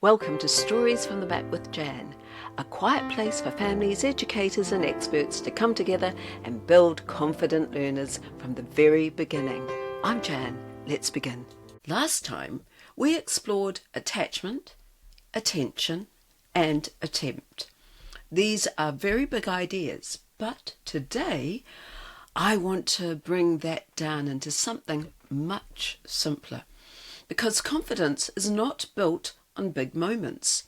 Welcome to Stories from the Mat with Jan, a quiet place for families, educators and experts to come together and build confident learners from the very beginning. I'm Jan, let's begin. Last time we explored attachment, attention and attempt. These are very big ideas, but today I want to bring that down into something much simpler, because confidence is not built on big moments.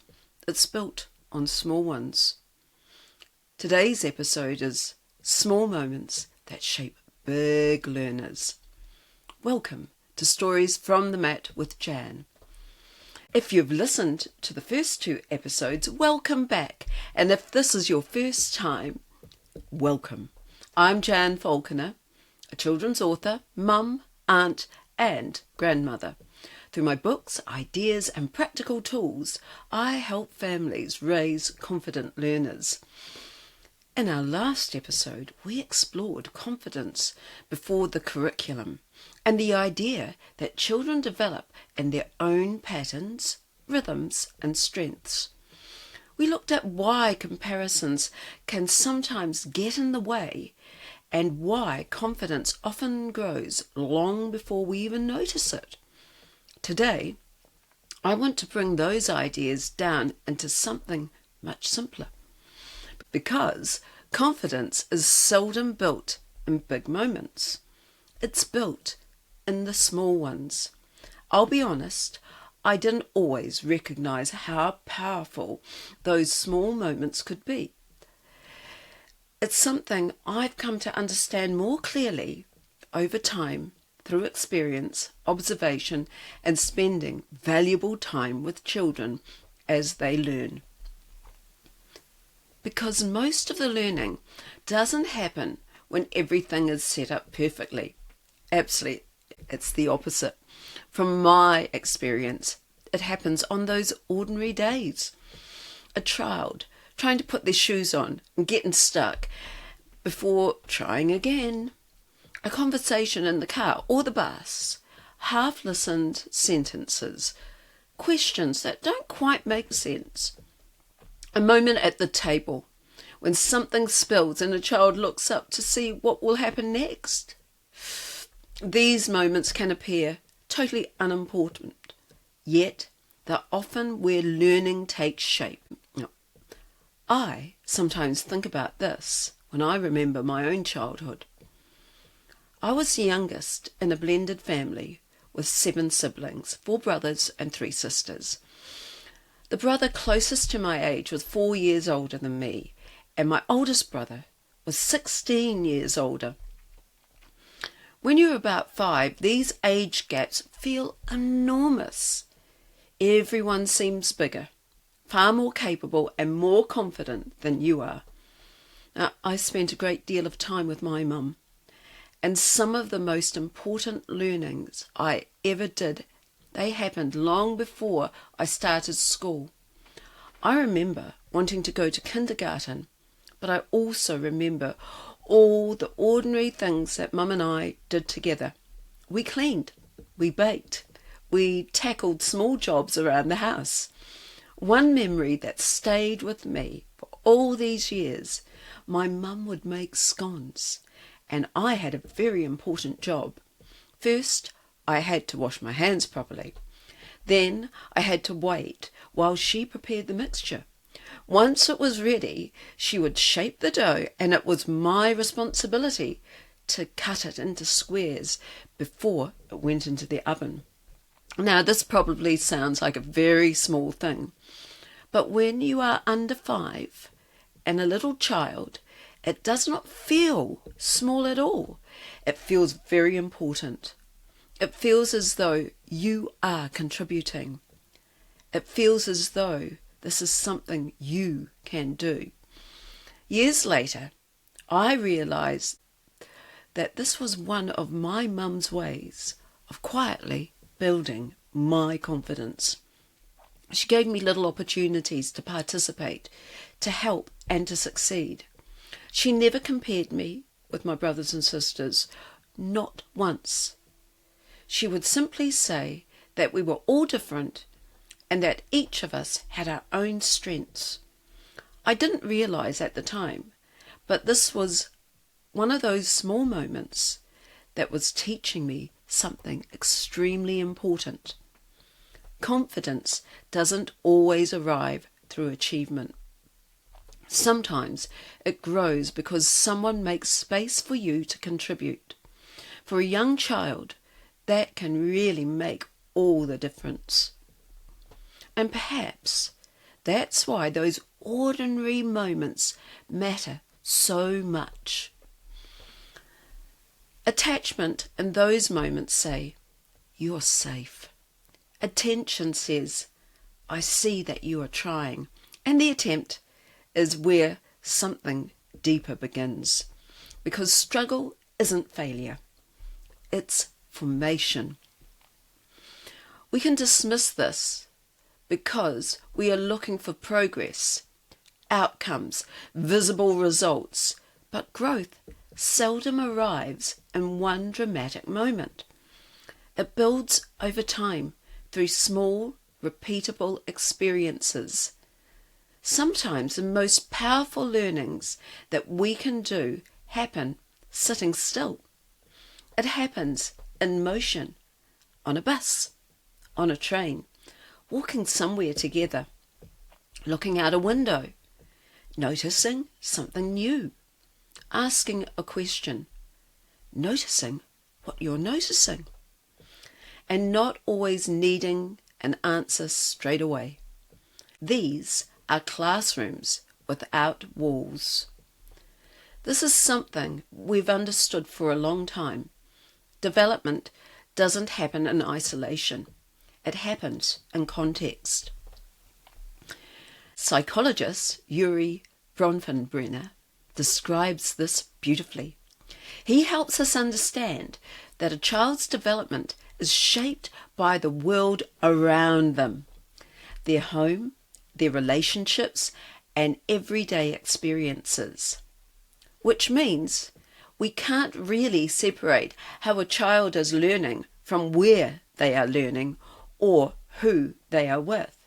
It's built on small ones. Today's episode is Small Moments That Shape Big Learners. Welcome to Stories from the Mat with Jan. If you've listened to the first two episodes, welcome back. And if this is your first time, welcome. I'm Jan Falconer, a children's author, mum, aunt and grandmother. Through my books, ideas and practical tools, I help families raise confident learners. In our last episode, we explored confidence before the curriculum and the idea that children develop in their own patterns, rhythms and strengths. We looked at why comparisons can sometimes get in the way and why confidence often grows long before we even notice it. Today, I want to bring those ideas down into something much simpler, because confidence is seldom built in big moments. It's built in the small ones. I'll be honest, I didn't always recognize how powerful those small moments could be. It's something I've come to understand more clearly over time, through experience, observation, and spending valuable time with children as they learn. Because most of the learning doesn't happen when everything is set up perfectly. Absolutely, it's the opposite. From my experience, it happens on those ordinary days. A child trying to put their shoes on and getting stuck before trying again. A conversation in the car or the bus, half-listened sentences, questions that don't quite make sense. A moment at the table when something spills and a child looks up to see what will happen next. These moments can appear totally unimportant, yet they're often where learning takes shape. I sometimes think about this when I remember my own childhood. I was the youngest in a blended family with 7 siblings, 4 brothers and 3 sisters. The brother closest to my age was 4 years older than me, and my oldest brother was 16 years older. When you're about 5, these age gaps feel enormous. Everyone seems bigger, far more capable and more confident than you are. Now, I spent a great deal of time with my mum. And some of the most important learnings I ever did, they happened long before I started school. I remember wanting to go to kindergarten, but I also remember all the ordinary things that Mum and I did together. We cleaned, we baked, we tackled small jobs around the house. One memory that stayed with me for all these years, my mum would make scones. And I had a very important job. First, I had to wash my hands properly. Then I had to wait while she prepared the mixture. Once it was ready, she would shape the dough, and it was my responsibility to cut it into squares before it went into the oven. Now, this probably sounds like a very small thing, but when you are under 5 and a little child, it does not feel small at all. It feels very important. It feels as though you are contributing. It feels as though this is something you can do. Years later, I realised that this was one of my mum's ways of quietly building my confidence. She gave me little opportunities to participate, to help and to succeed. She never compared me with my brothers and sisters, not once. She would simply say that we were all different and that each of us had our own strengths. I didn't realise at the time, but this was one of those small moments that was teaching me something extremely important. Confidence doesn't always arrive through achievement. Sometimes it grows because someone makes space for you to contribute. For a young child, that can really make all the difference. And perhaps that's why those ordinary moments matter so much. Attachment in those moments say, "You're safe." Attention says, "I see that you are trying." And the attempt is where something deeper begins. Because struggle isn't failure. It's formation. We can dismiss this because we are looking for progress, outcomes, visible results, but growth seldom arrives in one dramatic moment. It builds over time through small, repeatable experiences. Sometimes the most powerful learnings that we can do happen sitting still. It happens in motion, on a bus, on a train, walking somewhere together, looking out a window, noticing something new, asking a question, noticing what you're noticing, and not always needing an answer straight away. These are classrooms without walls. This is something we've understood for a long time. Development doesn't happen in isolation. It happens in context. Psychologist Urie Bronfenbrenner describes this beautifully. He helps us understand that a child's development is shaped by the world around them, their home, their relationships, and everyday experiences. Which means we can't really separate how a child is learning from where they are learning or who they are with.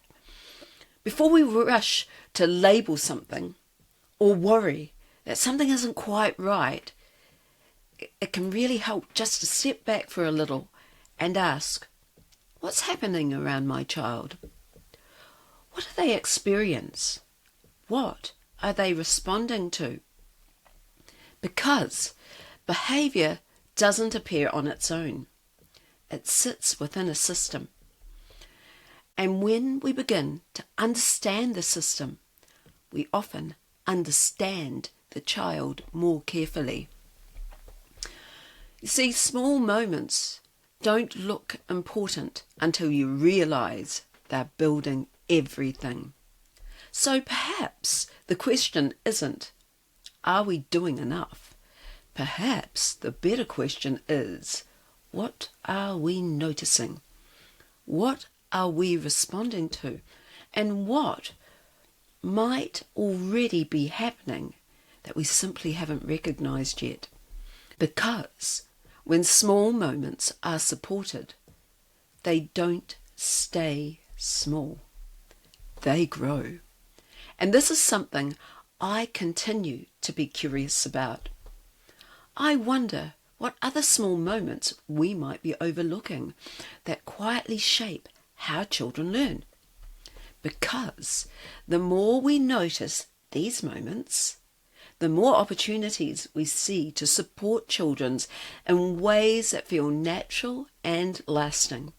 Before we rush to label something or worry that something isn't quite right, it can really help just to step back for a little and ask, what's happening around my child? What do they experience? What are they responding to? Because behaviour doesn't appear on its own. It sits within a system. And when we begin to understand the system, we often understand the child more carefully. You see, small moments don't look important until you realise they're building everything. So perhaps the question isn't, are we doing enough? Perhaps the better question is, what are we noticing? What are we responding to? And what might already be happening that we simply haven't recognised yet? Because when small moments are supported, they don't stay small. They grow. And this is something I continue to be curious about. I wonder what other small moments we might be overlooking that quietly shape how children learn. Because the more we notice these moments, the more opportunities we see to support children in ways that feel natural and lasting.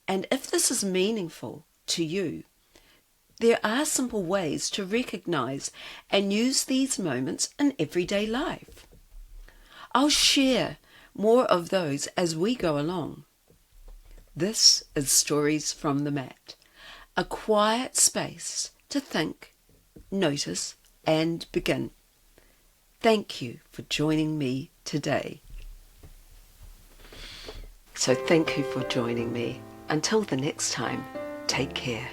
And if this is meaningful to you, there are simple ways to recognise and use these moments in everyday life. I'll share more of those as we go along. This is Stories from the Mat, a quiet space to think, notice, and begin. Thank you for joining me today. So thank you for joining me. Until the next time, take care.